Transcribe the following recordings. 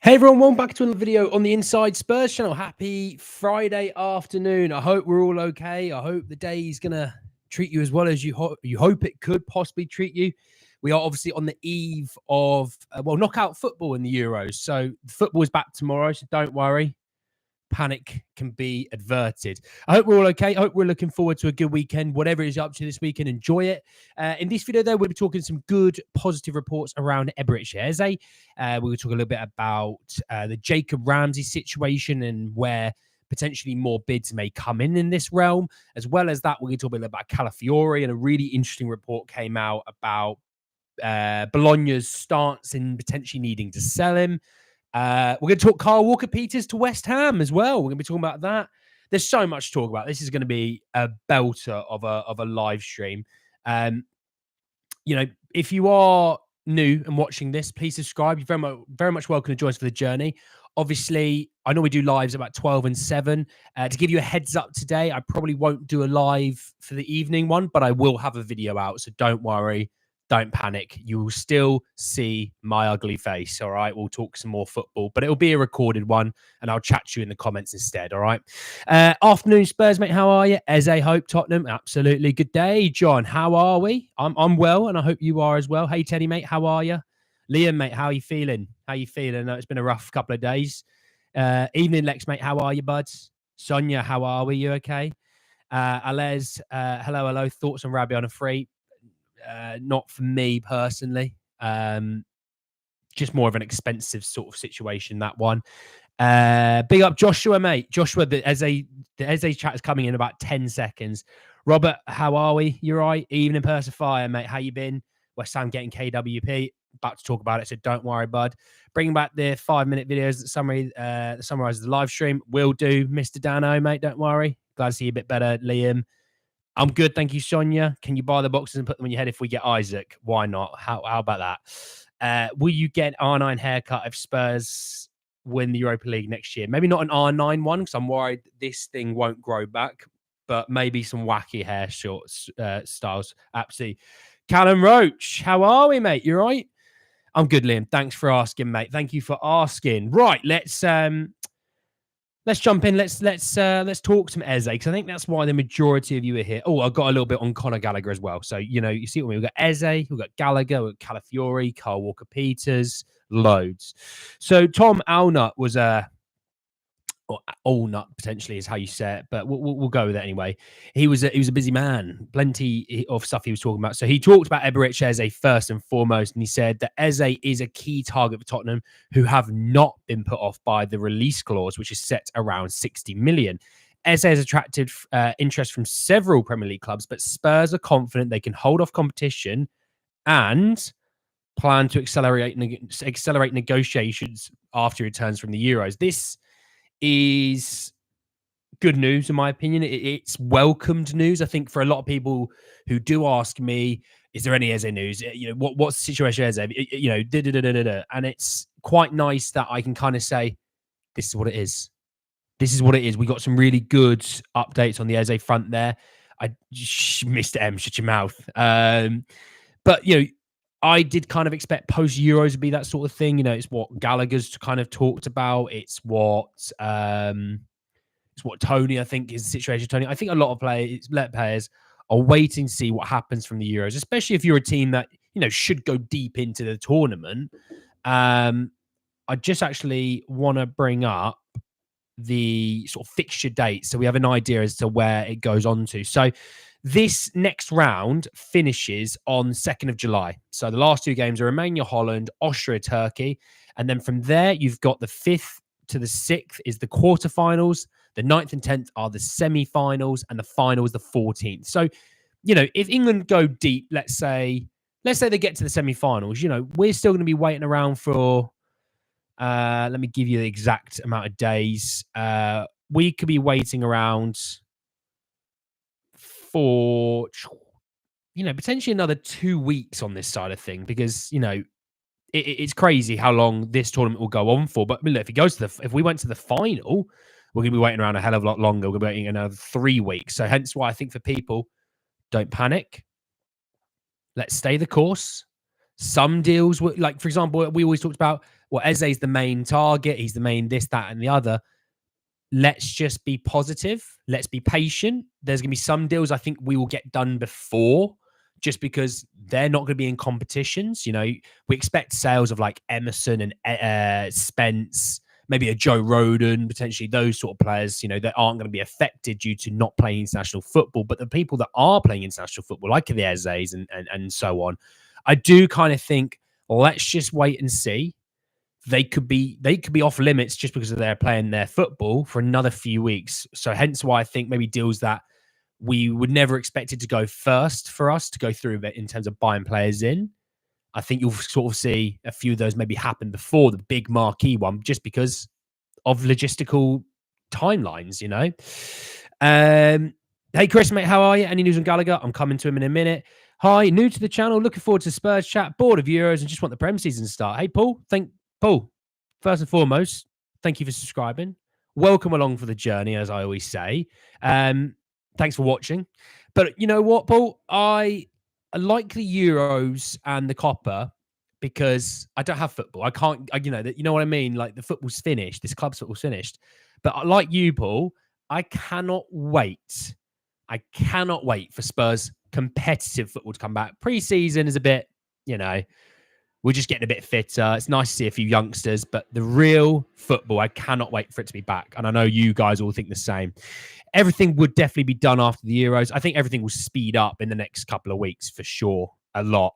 Hey everyone, welcome back to another video on the Inside Spurs channel. Happy Friday afternoon. I hope we're all okay. I hope the day is going to treat you as well as you hope it could possibly treat you. We are obviously on the eve of, knockout football in the Euros. So football is back tomorrow, so don't worry. Panic can be averted. I hope we're all okay. I hope we're looking forward to a good weekend. Whatever it is you're up to this weekend, enjoy it. In this video, though, we'll be talking some good, positive reports around Eberechi Eze. We'll talk a little bit about the Jacob Ramsey situation and where potentially more bids may come in this realm. As well as that, we're going to talk a little bit about Calafiori, and a really interesting report came out about Bologna's stance in potentially needing to sell him. We're going to talk Kyle Walker-Peters to West Ham as well. We're going to be talking about that. There's so much to talk about. This is going to be a belter of a live stream. If you are new and watching this, please subscribe. You're very much welcome to join us for the journey. Obviously, I know we do lives about 12 and 7. To give you a heads up today, I probably won't do a live for the evening one, but I will have a video out, so don't worry. Don't panic. You will still see my ugly face, all right? We'll talk some more football, but it'll be a recorded one, and I'll chat to you in the comments instead, all right? Afternoon, Spurs, mate. How are you? Eze, hope, Tottenham. Absolutely. Good day, John. How are we? I'm well, and I hope you are as well. Hey, Teddy, mate. How are you? Liam, mate. How are you feeling? How you feeling? I know it's been a rough couple of days. Evening, Lex, mate. How are you, buds? Sonia, how are we? You okay? Alez, hello. Thoughts on Rabi on a free? Not for me personally. Just more of an expensive sort of situation, that one. Big up Joshua, mate. Joshua, the Eze chat is coming in about 10 seconds. Robert, how are we? You right? Evening Persifier, mate. How you been? West Ham getting KWP. About to talk about it, so don't worry, bud. Bringing back the 5-minute videos that summarize the live stream. Will do, Mr. Dano, mate. Don't worry. Glad to see you a bit better, Liam. I'm good, thank you, Sonia. Can you buy the boxes and put them on your head if we get Isaac? Why not? How about that? Will you get R9 haircut if Spurs win the Europa League next year? Maybe not an R9 one, because I'm worried this thing won't grow back, but maybe some wacky hair shorts styles. Absolutely. Callum Roach, how are we, mate? You right? I'm good, Liam. Thanks for asking, mate. Thank you for asking. Right, let's jump in. Let's talk some Eze, because I think that's why the majority of you are here. Oh, I got a little bit on Conor Gallagher as well. So, you see what I mean? We've got Eze, we've got Gallagher, we've got Calafiori, Kyle Walker-Peters, loads. So Tom Alnut was or Allnut potentially is how you say it, but we'll go with it anyway. He was a busy man, plenty of stuff he was talking about. So he talked about Eberechi Eze first and foremost, and he said that Eze is a key target for Tottenham, who have not been put off by the release clause, which is set around 60 million. Eze has attracted interest from several Premier League clubs, but Spurs are confident they can hold off competition and plan to accelerate negotiations after he returns from the Euros. This is good news, in my opinion. It's welcomed news. I think for a lot of people who do ask me, is there any Eze news? What's the situation, Eze? And it's quite nice that I can kind of say, this is what it is. This is what it is. We got some really good updates on the Eze front there. Mr. M, shut your mouth. But I did kind of expect post Euros to be that sort of thing. It's what Gallagher's kind of talked about. It's what Tony, I think, is the situation. Tony, I think a lot of players are waiting to see what happens from the Euros, especially if you're a team that should go deep into the tournament. I just actually want to bring up the sort of fixture date, so we have an idea as to where it goes on to. So this next round finishes on 2nd of July. So the last two games are Romania, Holland, Austria, Turkey. And then from there, you've got the 5th to the 6th is the quarterfinals. The 9th and 10th are the semi-finals. And the final is the 14th. So, if England go deep, let's say they get to the semi-finals, we're still going to be waiting around for, let me give you the exact amount of days. We could be waiting around for potentially another 2 weeks on this side of thing, because it's crazy how long this tournament will go on for. But I mean, look, if we went to the final, we're gonna be waiting around a hell of a lot longer. We're gonna be waiting another 3 weeks. So hence why I think for people, don't panic. Let's stay the course. Some deals were, like, for example, we always talked about well, Eze's the main target. He's the main this, that, and the other. Let's just be positive. Let's be patient. There's going to be some deals I think we will get done before, just because they're not going to be in competitions. You know, we expect sales of like Emerson and Spence, maybe a Joe Roden, potentially those sort of players, you know, that aren't going to be affected due to not playing international football. But the people that are playing international football, like the Ezes and so on, I do kind of think, let's just wait and see. They could be off limits just because they're playing their football for another few weeks. So hence why I think maybe deals that we would never expect it to go first for us to go through in terms of buying players in. I think you'll sort of see a few of those maybe happen before the big marquee one, just because of logistical timelines, you know. Hey, Chris, mate, how are you? Any news on Gallagher? I'm coming to him in a minute. Hi, new to the channel. Looking forward to Spurs chat. Bored of Euros and just want the Prem season to start. Hey, Paul, first and foremost, thank you for subscribing. Welcome along for the journey, as I always say. Thanks for watching. But you know what, Paul? I like the Euros and the Copper because I don't have football. I can't, you know what I mean? Like the football's finished. This club's football's finished. But like you, Paul, I cannot wait. I cannot wait for Spurs competitive football to come back. Pre-season is a bit, you know, we're just getting a bit fitter. It's nice to see a few youngsters, but the real football, I cannot wait for it to be back. And I know you guys all think the same. Everything would definitely be done after the Euros. I think everything will speed up in the next couple of weeks for sure. A lot.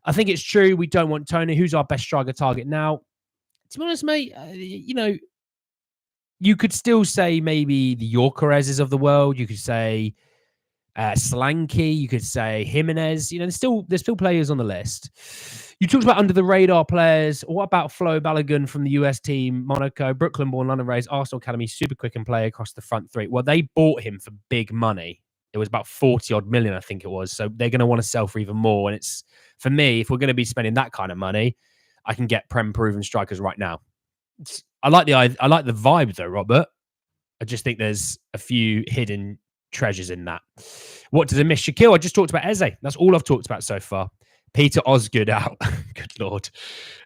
I think it's true. We don't want Tony. Who's our best striker target now? To be honest, mate, you know, you could still say maybe the Yorkerezes of the world. You could say Solanke, you could say Jimenez. You know, there's still players on the list. You talked about under the radar players. What about Flo Balogun from the US team, Monaco, Brooklyn-born, London raised, Arsenal Academy, super quick and play across the front three? Well, they bought him for big money. It was about 40 odd million, I think it was. So they're going to want to sell for even more. And it's, for me, if we're going to be spending that kind of money, I can get Prem proven strikers right now. I like the vibe though, Robert. I just think there's a few hidden treasures in that. What does it miss? Shaquille, I just talked about Eze. That's all I've talked about so far. Peter Osgood out. Good Lord.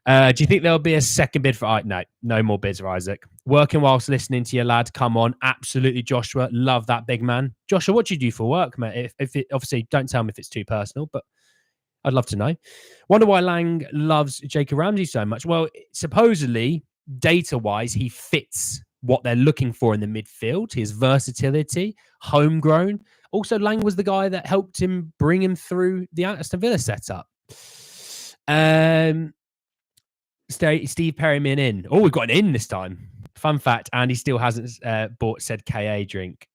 Do you think there'll be a second bid for... No more bids for Isaac. Working whilst listening to your lad. Come on. Absolutely, Joshua. Love that big man. Joshua, what do you do for work, mate? If it, obviously, don't tell me if it's too personal, but I'd love to know. Wonder why Lang loves Jacob Ramsey so much. Well, supposedly, data-wise, he fits what they're looking for in the midfield, his versatility, homegrown. Also, Lang was the guy that helped him bring him through the Aston Villa setup. Steve Perryman in. Oh, we've got an in this time. Fun fact, Andy still hasn't bought said KA drink.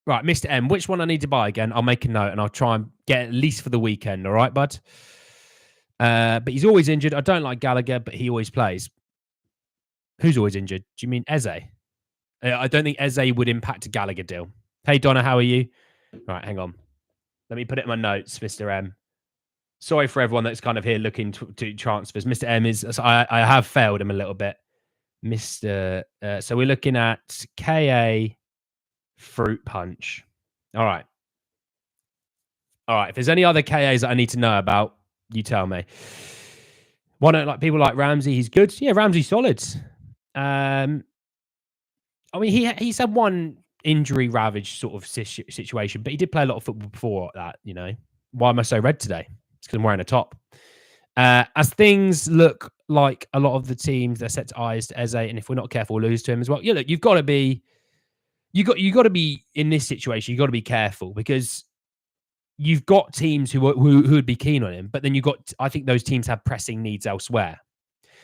Right, Mr. M, which one I need to buy again? I'll make a note and I'll try and get at least for the weekend. All right, bud? But he's always injured. I don't like Gallagher, but he always plays. Who's always injured? Do you mean Eze? I don't think Eze would impact a Gallagher deal. Hey, Donna, how are you? All right, hang on. Let me put it in my notes, Mr. M. Sorry for everyone that's kind of here looking to transfers. Mr. M is... I have failed him a little bit. Mr... so we're looking at KA Fruit Punch. All right. All right. If there's any other KAs that I need to know about, you tell me. Why don't like people like Ramsey? He's good. Yeah, Ramsey's solid. I mean, he's had one injury-ravaged sort of situation, but he did play a lot of football before that, you know. Why am I so red today? It's because I'm wearing a top. As things look like a lot of the teams, they're set to eyes to Eze, and if we're not careful, we'll lose to him as well. Yeah, look, you've got to be... You got to be in this situation. You got to be careful because you've got teams who would be keen on him, but then I think those teams have pressing needs elsewhere.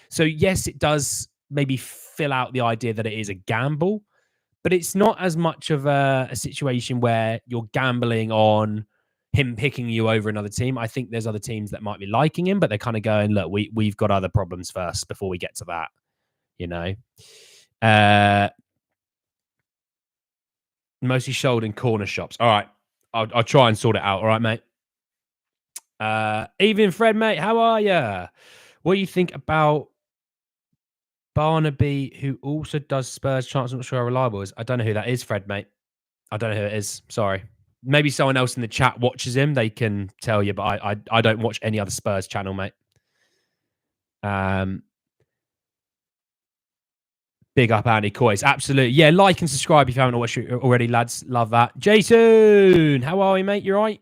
So yes, it does maybe fill out the idea that it is a gamble, but it's not as much of a situation where you're gambling on him picking you over another team. I think there's other teams that might be liking him, but they're kind of going, look, we've got other problems first before we get to that, you know. Mostly sold in corner shops. All right. I'll try and sort it out. All right, mate. Evening, Fred, mate. How are you? What do you think about Barnaby, who also does Spurs chance? I'm not sure how reliable it is. I don't know who that is, Fred, mate. I don't know who it is. Sorry. Maybe someone else in the chat watches him. They can tell you, but I don't watch any other Spurs channel, mate. Big up Andy Coyce. Absolutely. Yeah, like and subscribe if you haven't watched it already, lads. Love that. Jason, how are you, mate? You all right?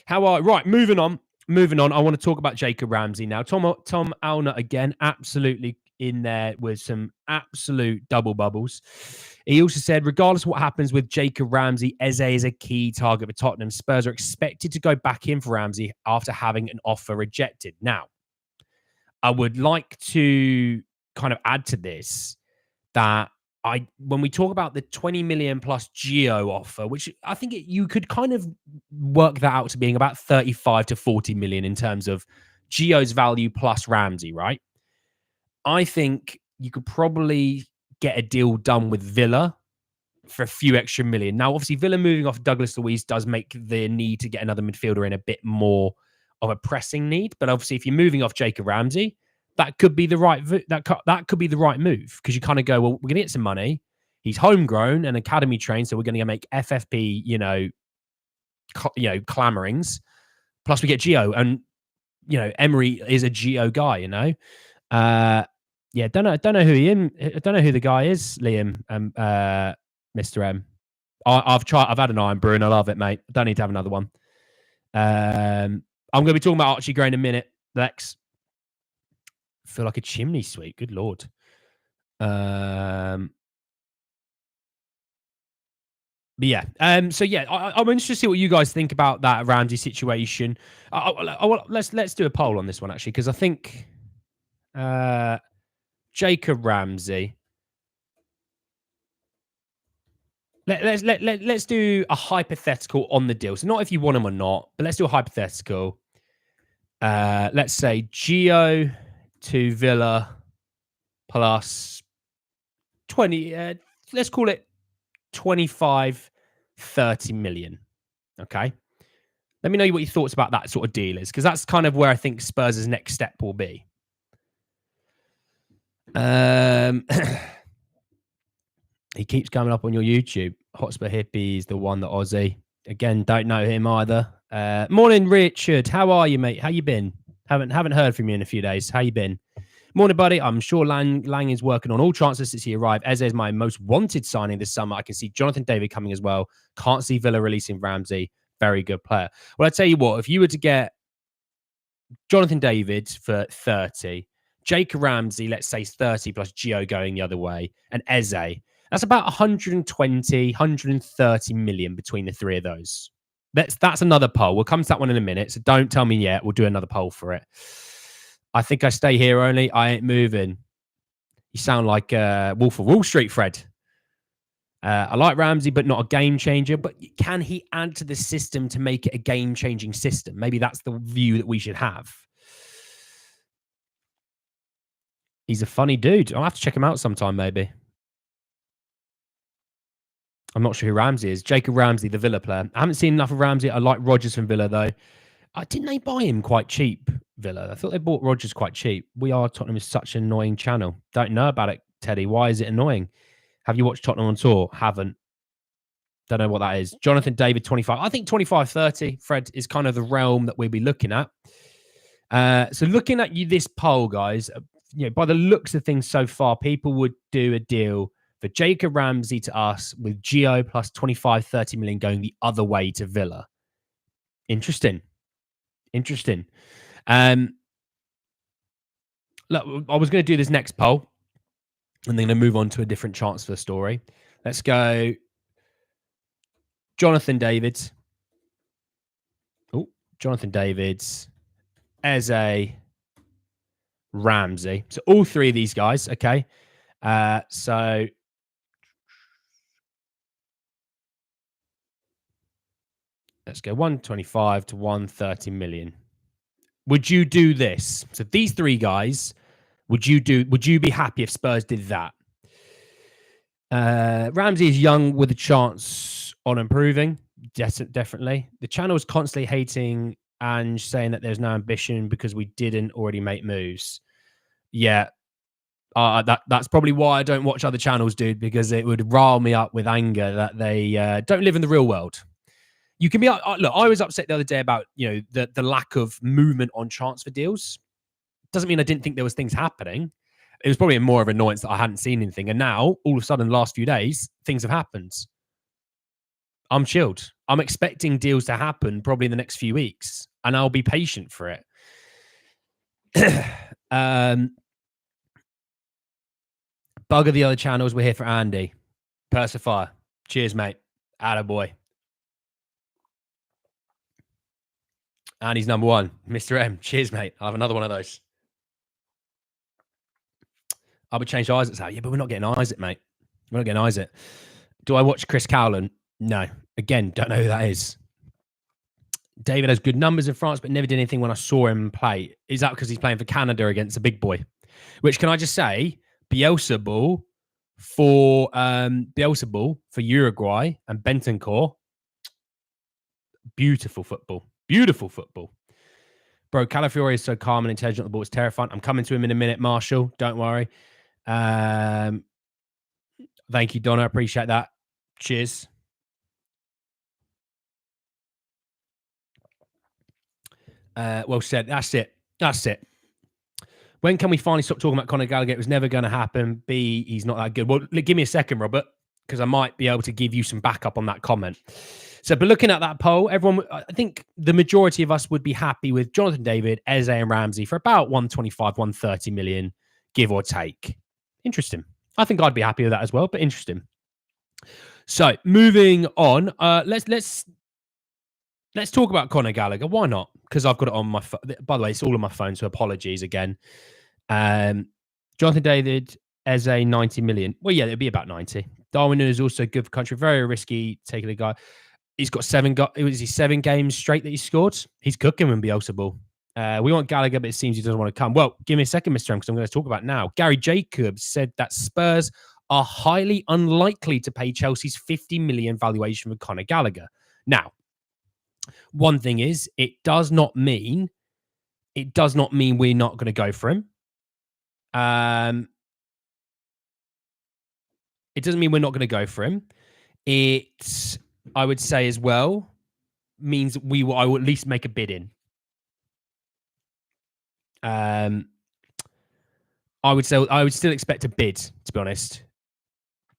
Right, moving on. I want to talk about Jacob Ramsey now. Tom Alner again, absolutely in there with some absolute double bubbles. He also said, regardless of what happens with Jacob Ramsey, Eze is a key target for Tottenham. Spurs are expected to go back in for Ramsey after having an offer rejected. Now, I would like to kind of add to this that when we talk about the 20 million plus Geo offer, which I think you could kind of work that out to being about 35 to 40 million in terms of Geo's value plus Ramsey, right? I think you could probably get a deal done with Villa for a few extra million. Now, obviously, Villa moving off Douglas Luiz does make the need to get another midfielder in a bit more of a pressing need. But obviously, if you're moving off Jacob Ramsey, that could be the right could be the right move, because you kind of go, well, we're gonna get some money. He's homegrown and academy trained, so we're going to make FFP, clamorings. Plus, we get Gio, and Emery is a Gio guy. Don't know who I don't know who the guy is, Liam. Mr. M. I've had an Iron Brew and I love it, mate. I don't need to have another one. I'm going to be talking about Archie Gray in a minute, Lex. Feel like a chimney sweep. Good Lord. I'm interested to see what you guys think about that Ramsey situation. Let's do a poll on this one, actually, because I think Jacob Ramsey. Let's do a hypothetical on the deal. So not if you want him or not, but let's do a hypothetical. Let's say Gio to Villa plus 20. Let's call it 25, 30 million. Okay. Let me know what your thoughts about that sort of deal is, because that's kind of where I think Spurs' next step will be. He keeps coming up on your YouTube. Hotspur Hippie is the one that Aussie. Again, don't know him either. Morning, Richard. How are you, mate? How you been? Haven't heard from you in a few days. How you been? Morning, buddy. I'm sure Lang is working on all transfers since he arrived. Eze is my most wanted signing this summer. I can see Jonathan David coming as well. Can't see Villa releasing Ramsey. Very good player. Well, I tell you what, if you were to get Jonathan David for 30, Jacob Ramsey, let's say 30 plus Gio going the other way, and Eze, that's about 120, 130 million between the three of those. That's another poll. We'll come to that one in a minute, so don't tell me yet. We'll do another poll for it. I think I stay here only. I ain't moving. You sound like Wolf of Wall Street, Fred. I like Ramsey, but not a game changer. But can he add to the system to make it a game-changing system? Maybe that's the view that we should have. He's a funny dude. I'll have to check him out sometime, maybe. I'm not sure who Ramsey is. Jacob Ramsey, the Villa player. I haven't seen enough of Ramsey. I like Rodgers from Villa, though. Didn't they buy him quite cheap, Villa? I thought they bought Rodgers quite cheap. We Are Tottenham is such an annoying channel. Don't know about it, Teddy. Why is it annoying? Have you watched Tottenham on tour? Haven't. Don't know what that is. Jonathan David, 25. I think 25, 30, Fred, is kind of the realm that we'll be looking at. So looking at this poll, guys, by the looks of things so far, people would do a deal for Jacob Ramsey to us with Gio plus 25, 30 million going the other way to Villa. Interesting. Look, I was going to do this next poll and then going to move on to a different transfer story. Let's go Jonathan Davids. Jonathan Davids, Eze, Ramsey. So all three of these guys, okay? So let's go 125 to 130 million. Would you do this? So these three guys, would you be happy if Spurs did that? Ramsey is young with a chance on improving. Definitely. The channel is constantly hating and saying that there's no ambition because we didn't already make moves. Yeah. That's probably why I don't watch other channels, dude, because it would rile me up with anger that they don't live in the real world. You can be look. I was upset the other day about the lack of movement on transfer deals. Doesn't mean I didn't think there was things happening. It was probably more of annoyance that I hadn't seen anything. And now, all of a sudden, the last few days, things have happened. I'm chilled. I'm expecting deals to happen probably in the next few weeks, and I'll be patient for it. Bugger the other channels. We're here for Andy. Persifire. Cheers, mate. Attaboy. Andy's number one. Mr. M. Cheers, mate. I'll have another one of those. I would change Isaac's out. Yeah, but we're not getting Isaac, mate. We're not getting Isaac. Do I watch Chris Cowland? No. Again, don't know who that is. David has good numbers in France, but never did anything when I saw him play. Is that because he's playing for Canada against a big boy? Which, can I just say, Bielsa ball for Uruguay and Bentancur. Beautiful football. Beautiful football. Bro, Calafiori is so calm and intelligent. The ball is terrifying. I'm coming to him in a minute, Marshall. Don't worry. Thank you, Donna. I appreciate that. Cheers. Well said. That's it. That's it. When can we finally stop talking about Conor Gallagher? It was never going to happen. B, he's not that good. Well, give me a second, Robert, because I might be able to give you some backup on that comment. So, but looking at that poll, everyone, I think the majority of us would be happy with Jonathan David, Eze, and Ramsey for about 125, 130 million, give or take. Interesting. I think I'd be happy with that as well, but interesting. So, moving on, let's talk about Conor Gallagher. Why not? Because I've got it on my phone. By the way, it's all on my phone, so apologies again. Jonathan David, Eze, 90 million. Well, yeah, it'd be about 90. Darwin is also good for country. Very risky taking a guy. He's got 7 games straight that he scored. He's cooking when Bielsa ball. We want Gallagher, but it seems he doesn't want to come. Well, give me a second, Mr. M, because I'm going to talk about it now. Gary Jacobs said that Spurs are highly unlikely to pay Chelsea's 50 million valuation for Conor Gallagher. Now, one thing is, it does not mean we're not going to go for him. It doesn't mean we're not going to go for him. It, I would say as well, means I will at least make a bid in. I would say I would still expect a bid, to be honest.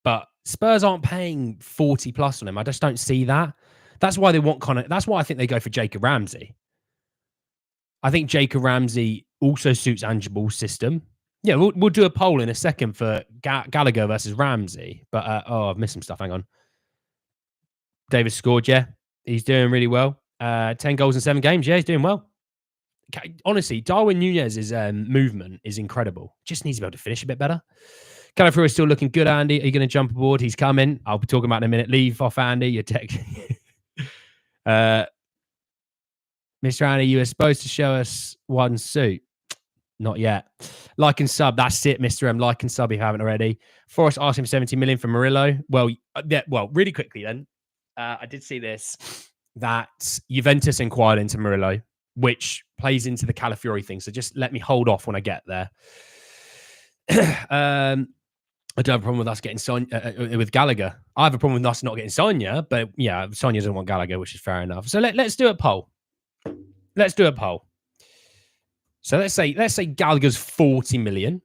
But Spurs aren't paying 40 plus on him. I just don't see that. That's why they want Conor. That's why I think they go for Jacob Ramsey. I think Jacob Ramsey also suits Ange Ball's system. Yeah, we'll do a poll in a second for Gallagher versus Ramsey. But, I've missed some stuff. Hang on. David scored, yeah. He's doing really well. 10 goals in 7 games. Yeah, he's doing well. Honestly, Darwin Nunez's movement is incredible. Just needs to be able to finish a bit better. Calafiori is still looking good, Andy. Are you going to jump aboard? He's coming. I'll be talking about it in a minute. Leave off, Andy. You're Mr. Andy, you were supposed to show us one suit. Not yet. Like and sub. That's it, Mr. M. Like and sub if you haven't already. Forrest asking for 70 million for Murillo. Well, really quickly then. I did see this, that Juventus inquired into Murillo, which plays into the Calafiori thing. So just let me hold off when I get there. I don't have a problem with us getting with Gallagher. I have a problem with us not getting Sonia, but yeah, Sonia doesn't want Gallagher, which is fair enough. So let's do a poll. Let's do a poll. So let's say Gallagher's 40 million.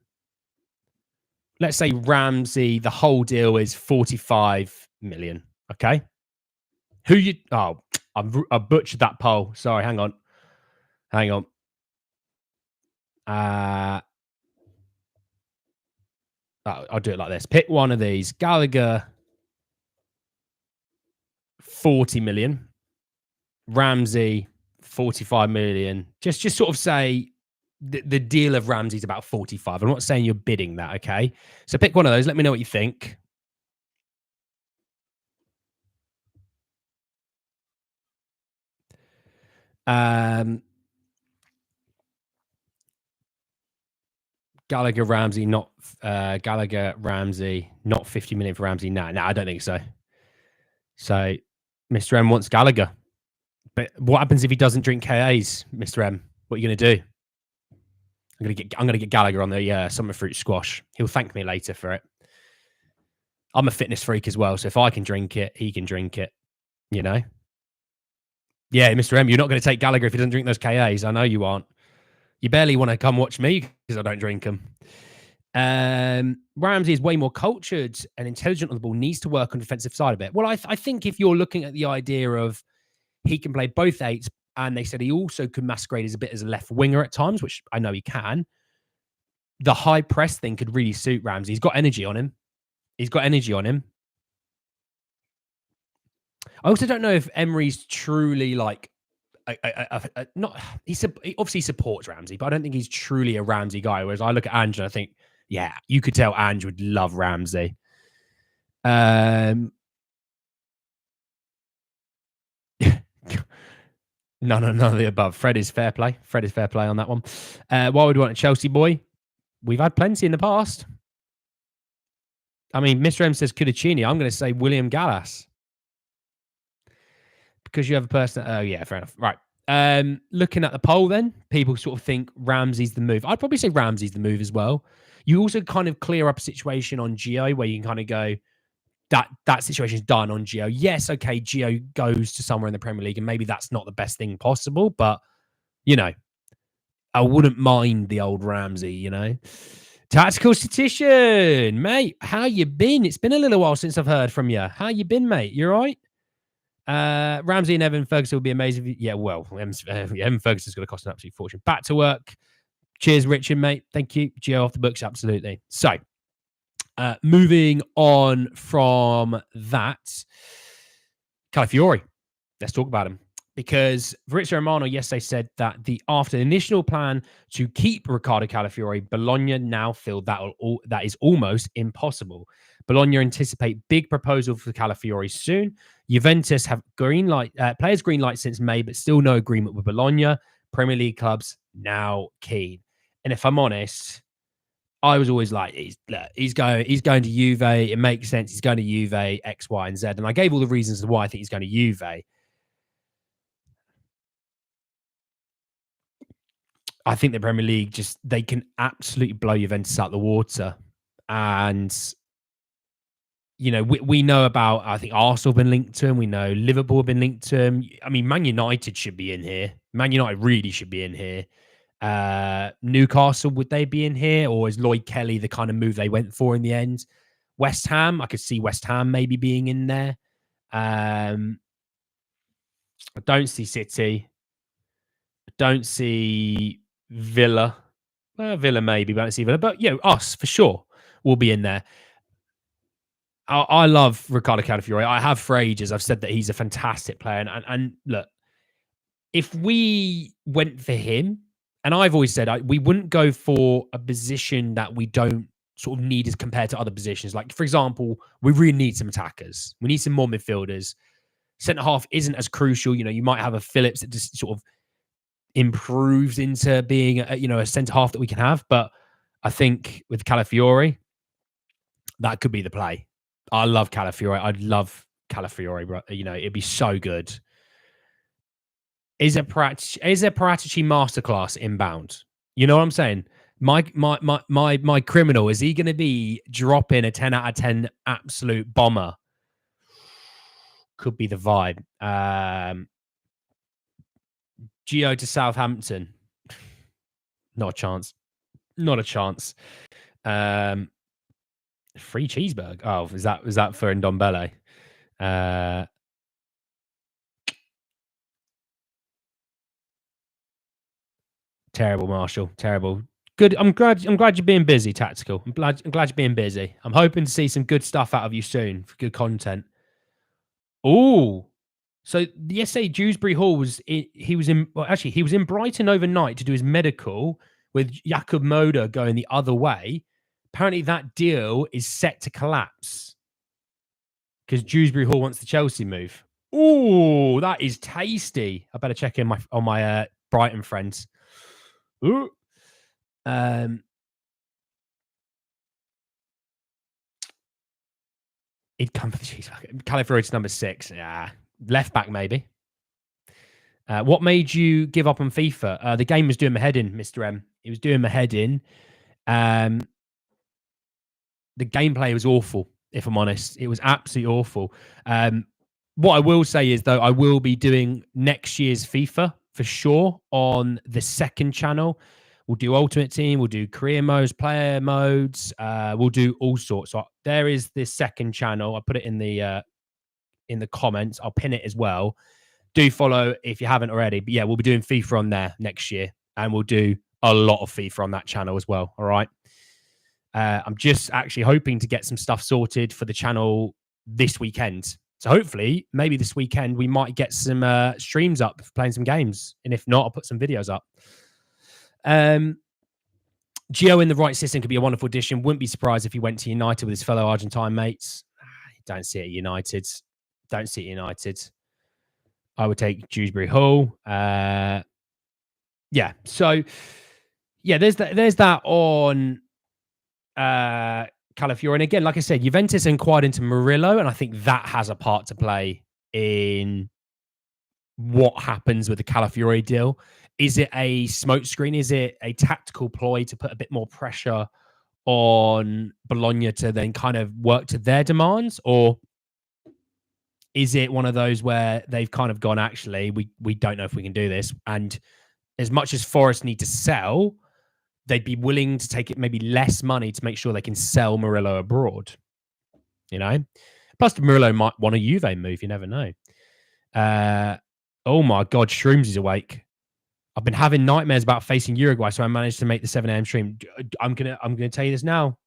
Let's say Ramsey, the whole deal is 45 million. Okay. I butchered that poll. Sorry, hang on. I'll do it like this. Pick one of these. Gallagher, 40 million. Ramsey, 45 million. Just sort of say the deal of Ramsey's about 45. I'm not saying you're bidding that, okay? So pick one of those. Let me know what you think. Gallagher, Ramsey, not 50 million for Ramsey. No, I don't think so. So Mr. M wants Gallagher. But what happens if he doesn't drink KAs, Mr. M? What are you going to do? I'm gonna get Gallagher on the summer fruit squash. He'll thank me later for it. I'm a fitness freak as well, so if I can drink it, he can drink it. You know? Yeah, Mr. M, you're not going to take Gallagher if he doesn't drink those KAs. I know you aren't. You barely want to come watch me because I don't drink them. Ramsey is way more cultured and intelligent on the ball, needs to work on the defensive side a bit. Well, I think if you're looking at the idea of he can play both eights, and they said he also could masquerade as a bit as a left winger at times, which I know he can. The high press thing could really suit Ramsey. He's got energy on him. I also don't know if Emery's truly like not. He obviously supports Ramsey, but I don't think he's truly a Ramsey guy. Whereas I look at Ange and I think, yeah, you could tell Ange would love Ramsey. None of the above. Fred is fair play. On that one. Why would we want a Chelsea boy? We've had plenty in the past. I mean, Mr. M says Cudicini. I'm going to say William Gallas. Because you have a person. Oh, yeah, fair enough. Right. Looking at the poll then, people sort of think Ramsey's the move. I'd probably say Ramsey's the move as well. You also kind of clear up a situation on Gio where you can kind of go, that situation's done on Gio. Yes, okay, Gio goes to somewhere in the Premier League and maybe that's not the best thing possible, but, you know, I wouldn't mind the old Ramsey, you know. Tactical Statistician, mate, how you been? It's been a little while since I've heard from you. How you been, mate? You all right? Ramsey and Evan Ferguson will be amazing. Yeah, well, Evan Ferguson's going to cost an absolute fortune. Back to work. Cheers, Richard, mate. Thank you. Gio off the books, absolutely. So, moving on from that, Calafiori. Let's talk about him. Because Fabrizio Romano yesterday said that after the initial plan to keep Riccardo Calafiori, Bologna now feel that is almost impossible. Bologna anticipate big proposal for Calafiori soon. Juventus have players green light since May, but still no agreement with Bologna. Premier League clubs now keen. And if I'm honest, I was always like, he's going to Juve. It makes sense. He's going to Juve, X, Y, and Z. And I gave all the reasons why I think he's going to Juve. I think the Premier League they can absolutely blow Juventus out the water. And, you know, we know about, I think Arsenal have been linked to him. We know Liverpool have been linked to him. I mean, Man United should be in here. Man United really should be in here. Newcastle, would they be in here? Or is Lloyd Kelly the kind of move they went for in the end? West Ham, I could see West Ham maybe being in there. I don't see City. I don't see Villa. Well, Villa maybe, but I don't see Villa. But, us for sure will be in there. I love Riccardo Calafiori. I have for ages. I've said that he's a fantastic player. And look, if we went for him, and I've always said we wouldn't go for a position that we don't sort of need as compared to other positions. Like, for example, we really need some attackers. We need some more midfielders. Centre half isn't as crucial. You know, you might have a Phillips that just sort of improves into being a centre half that we can have. But I think with Calafiori, that could be the play. I love Calafiori. I'd love Calafiori, bro. You know, it'd be so good. Is a Paratici masterclass inbound? You know what I'm saying? My criminal, is he going to be dropping a 10 out of 10 absolute bomber? Could be the vibe. Gio to Southampton. Not a chance. Free cheeseburger. Oh, was that for Ndombele? Terrible, Marshall. Terrible. Good. I'm glad you're being busy, Tactical. I'm glad you're being busy. I'm hoping to see some good stuff out of you soon for good content. Oh, so yesterday Dewsbury Hall he was in Brighton overnight to do his medical with Jacob Moda going the other way. Apparently that deal is set to collapse because Dewsbury Hall wants the Chelsea move. Oh, that is tasty. I better check in on my Brighton friends. Ooh. He'd come for the cheeseburger. Calafiori's number 6. Yeah. Left back, maybe. What made you give up on FIFA? The game was doing my head in, Mr. M. It was doing my head in. The gameplay was awful, if I'm honest. It was absolutely awful. What I will say is, though, I will be doing next year's FIFA for sure on the second channel. We'll do ultimate team. We'll do career modes, player modes. We'll do all sorts. So there is this second channel. I put it in the comments. I'll pin it as well. Do follow if you haven't already. But yeah, we'll be doing FIFA on there next year, and we'll do a lot of FIFA on that channel as well. All right. I'm just actually hoping to get some stuff sorted for the channel this weekend. So hopefully, maybe this weekend, we might get some streams up playing some games. And if not, I'll put some videos up. Gio in the right system could be a wonderful addition. Wouldn't be surprised if he went to United with his fellow Argentine mates. Don't see it at United. Don't see it at United. I would take Dewsbury Hall. Yeah. So, yeah, there's that on Calafiori. And again, like I said, Juventus inquired into Murillo, and I think that has a part to play in what happens with the Calafiori deal. Is it a smokescreen? Is it a tactical ploy to put a bit more pressure on Bologna to then kind of work to their demands? Or is it one of those where they've kind of gone, actually, we don't know if we can do this? And as much as Forest need to sell, they'd be willing to take it maybe less money to make sure they can sell Murillo abroad. You know? Plus, Murillo might want a Juve move. You never know. Oh, my God. Shrooms is awake. I've been having nightmares about facing Uruguay, so I managed to make the 7 a.m. stream. I'm gonna tell you this now,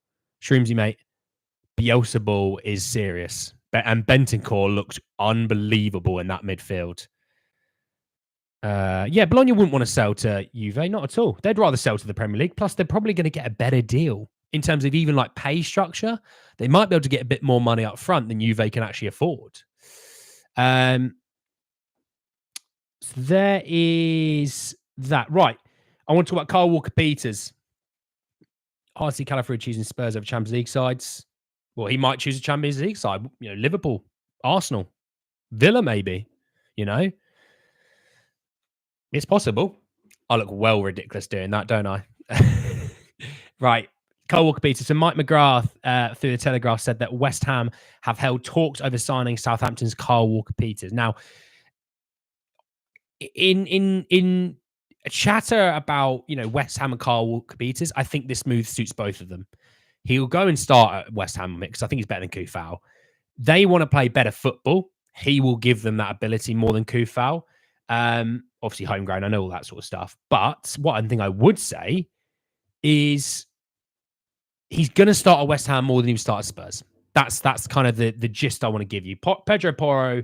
Shroomsy mate. Bielsa is serious, and Bentancur looks unbelievable in that midfield. Yeah, Bologna wouldn't want to sell to Juve, not at all. They'd rather sell to the Premier League. Plus, they're probably going to get a better deal in terms of even like pay structure. They might be able to get a bit more money up front than Juve can actually afford. So there is that. Right. I want to talk about Kyle Walker-Peters. Hard to see Calafiori choosing Spurs over Champions League sides. Well, he might choose a Champions League side. You know, Liverpool, Arsenal, Villa maybe. You know? It's possible. I look well ridiculous doing that, don't I? Right. Kyle Walker-Peters. So Mike McGrath through the Telegraph said that West Ham have held talks over signing Southampton's Kyle Walker-Peters. Now, in chatter about, you know, West Ham and Kyle Walker-Peters, I think this move suits both of them. He'll go and start at West Ham because I think he's better than Kufal. They want to play better football. He will give them that ability more than Kufal. Obviously homegrown, I know all that sort of stuff. But one thing I would say is he's going to start at West Ham more than he would start at Spurs. That's kind of the gist I want to give you. Pedro Porro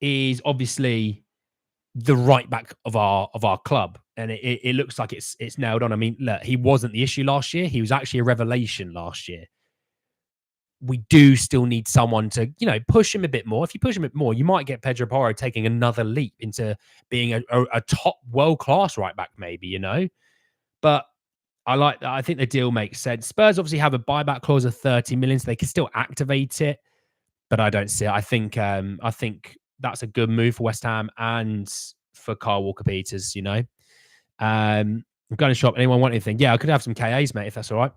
is obviously the right back of our club, and it looks like it's nailed on. I mean, look, he wasn't the issue last year. He was actually a revelation last year. We do still need someone to, you know, push him a bit more. If you push him a bit more, you might get Pedro Porro taking another leap into being a top world-class right back, maybe, you know. But I think the deal makes sense. Spurs obviously have a buyback clause of 30 million, so they can still activate it. But I don't see it. I think that's a good move for West Ham and for Kyle Walker-Peters, you know. I'm going to shop. Anyone want anything? Yeah, I could have some KAs, mate, if that's all right.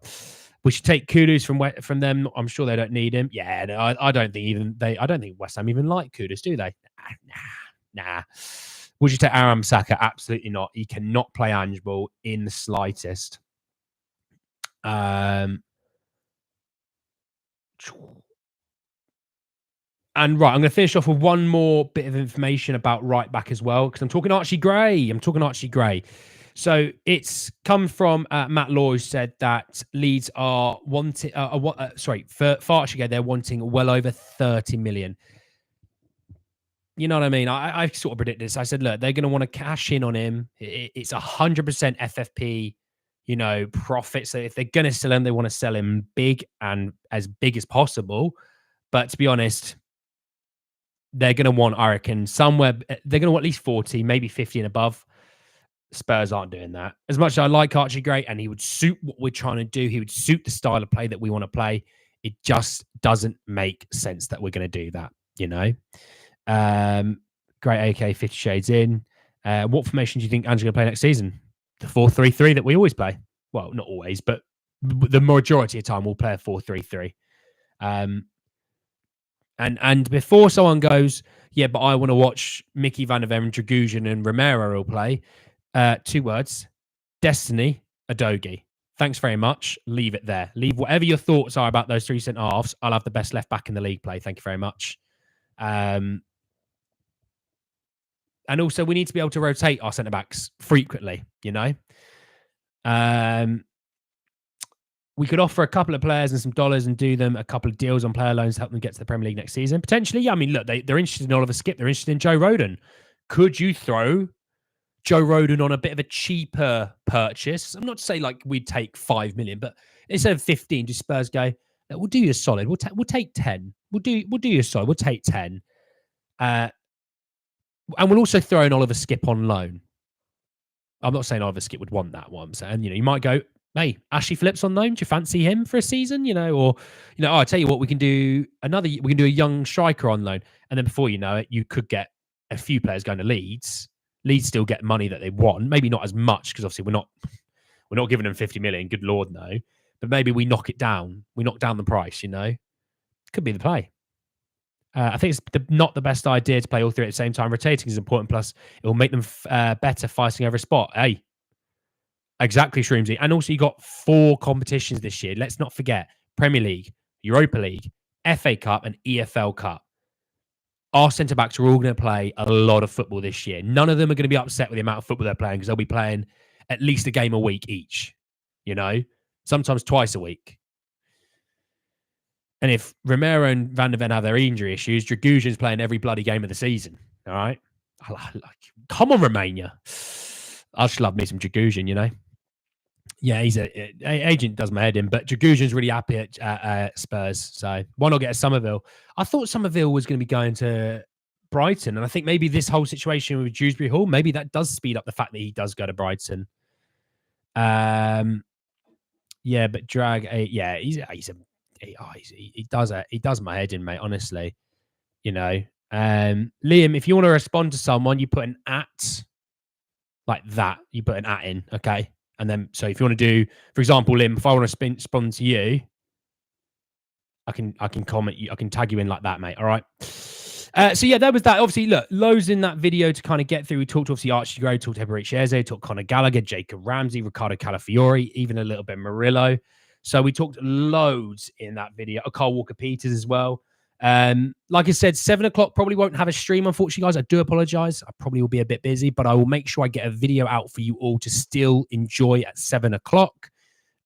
We should take Kudus from them. I'm sure they don't need him. Yeah, no, I don't think West Ham even like Kudus, do they? Nah. Would you take Aram Saka? Absolutely not. He cannot play Ange ball in the slightest. And right, I'm going to finish off with one more bit of information about right back as well, because I'm talking Archie Gray. So it's come from Matt Law, who said that Leeds are wanting, for Archie Gray, they're wanting well over 30 million. You know what I mean? I sort of predicted this. I said, look, they're going to want to cash in on him. It's 100% FFP, you know, profit. So if they're going to sell him, they want to sell him big and as big as possible. But to be honest, they're going to want, I reckon, they're going to want at least 40, maybe 50 and above. Spurs aren't doing that. As much as I like Archie Gray and he would suit what we're trying to do, he would suit the style of play that we want to play, it just doesn't make sense that we're going to do that, you know? Great AK, 50 Shades in. What formation do you think Ange's going to play next season? The 4-3-3 that we always play. Well, not always, but the majority of the time we'll play a 4-3-3. And before someone goes, yeah, but I want to watch Mickey Van der Ven, Dragusin and Romero all play, 2 words, Destiny Adogi. Thanks very much. Leave it there. Leave whatever your thoughts are about those 3 centre halves. I'll have the best left back in the league play. Thank you very much. And also, we need to be able to rotate our centre backs frequently. We could offer a couple of players and some dollars and do them a couple of deals on player loans to help them get to the Premier League next season. Potentially, yeah. I mean, look, they're interested in Oliver Skip. They're interested in Joe Rodon. Could you throw Joe Rodon on a bit of a cheaper purchase? I'm not to say like we'd take 5 million, but instead of 15, do Spurs go, we'll do you a solid. We'll take 10. We'll do you a solid. We'll take 10. And we'll also throw in Oliver Skip on loan. I'm not saying Oliver Skip would want that. What I'm saying, you might go, hey, Ashley Phillips on loan. Do you fancy him for a season? I'll tell you what, we can do a young striker on loan. And then before you know it, you could get a few players going to Leeds. Leeds still get money that they want. Maybe not as much because obviously we're not giving them 50 million. Good Lord, no. But maybe we knock it down. We knock down the price, Could be the play. I think it's not the best idea to play all three at the same time. Rotating is important. Plus, it will make them better fighting over a spot. Hey, exactly, Shroomsy. And also, you got 4 competitions this year. Let's not forget Premier League, Europa League, FA Cup, and EFL Cup. Our centre-backs are all going to play a lot of football this year. None of them are going to be upset with the amount of football they're playing because they'll be playing at least a game a week each, sometimes twice a week. And if Romero and Van der Ven have their injury issues, Dragusin's playing every bloody game of the season, all right? Come on, Romania. I just love me some Dragusin, Yeah, he's agent does my head in, but Dragusin's really happy at Spurs. So why not get a Somerville? I thought Somerville was going to be going to Brighton, and I think maybe this whole situation with Dewsbury Hall, maybe that does speed up the fact that he does go to Brighton. Yeah, but he does my head in, mate. Honestly, Liam, if you want to respond to someone, you put an at like that. You put an at in, okay. And then, so if you want to do, for example, Lim, if I want to respond to you, I can comment you, I can tag you in like that, mate. All right. So yeah, that was that. Obviously, look, loads in that video to kind of get through. We talked obviously Archie Gray, talked Eberechi Eze, talked Conor Gallagher, Jacob Ramsey, Ricardo Calafiori, even a little bit Murillo. So we talked loads in that video. Carl Walker-Peters as well. Like I said, 7 o'clock probably won't have a stream, unfortunately, guys. I do apologize. I probably will be a bit busy, but I will make sure I get a video out for you all to still enjoy at 7 o'clock.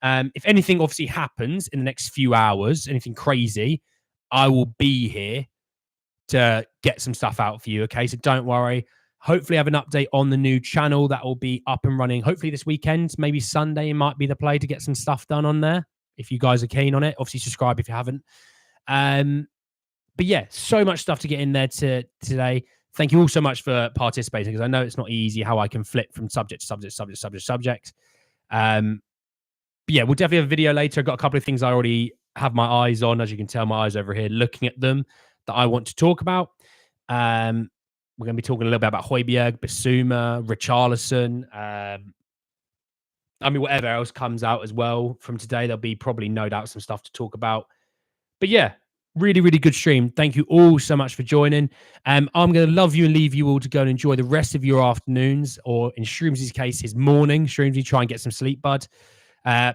If anything obviously happens in the next few hours, anything crazy, I will be here to get some stuff out for you. Okay, so don't worry. Hopefully, I have an update on the new channel that will be up and running. Hopefully, this weekend, maybe Sunday, might be the play to get some stuff done on there. If you guys are keen on it, obviously subscribe if you haven't. But yeah, so much stuff to get in there today. Thank you all so much for participating, because I know it's not easy how I can flip from subject to subject. But yeah, we'll definitely have a video later. I've got a couple of things I already have my eyes on. As you can tell, my eyes over here looking at them that I want to talk about. We're going to be talking a little bit about Højbjerg, Bissouma, Richarlison. Whatever else comes out as well from today, there'll be probably no doubt some stuff to talk about. But yeah, really, really good stream. Thank you all so much for joining. I'm going to love you and leave you all to go and enjoy the rest of your afternoons, or in Shroomsy's case, his morning. Shroomsy, try and get some sleep, bud.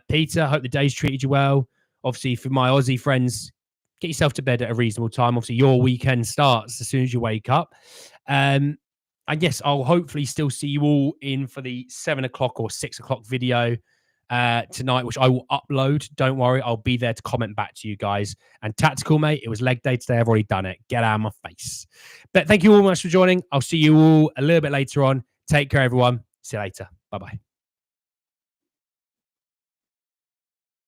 Peter, hope the day's treated you well. Obviously, for my Aussie friends, get yourself to bed at a reasonable time. Obviously, your weekend starts as soon as you wake up. And yes, I'll hopefully still see you all in for the 7 o'clock or 6 o'clock video tonight, which I will upload. Don't worry, I'll be there to comment back to you guys. And Tactical, mate, it was leg day today. I've already done it. Get out of my face. But thank you all much for joining. I'll see you all a little bit later on. Take care, everyone. See you later. Bye-bye.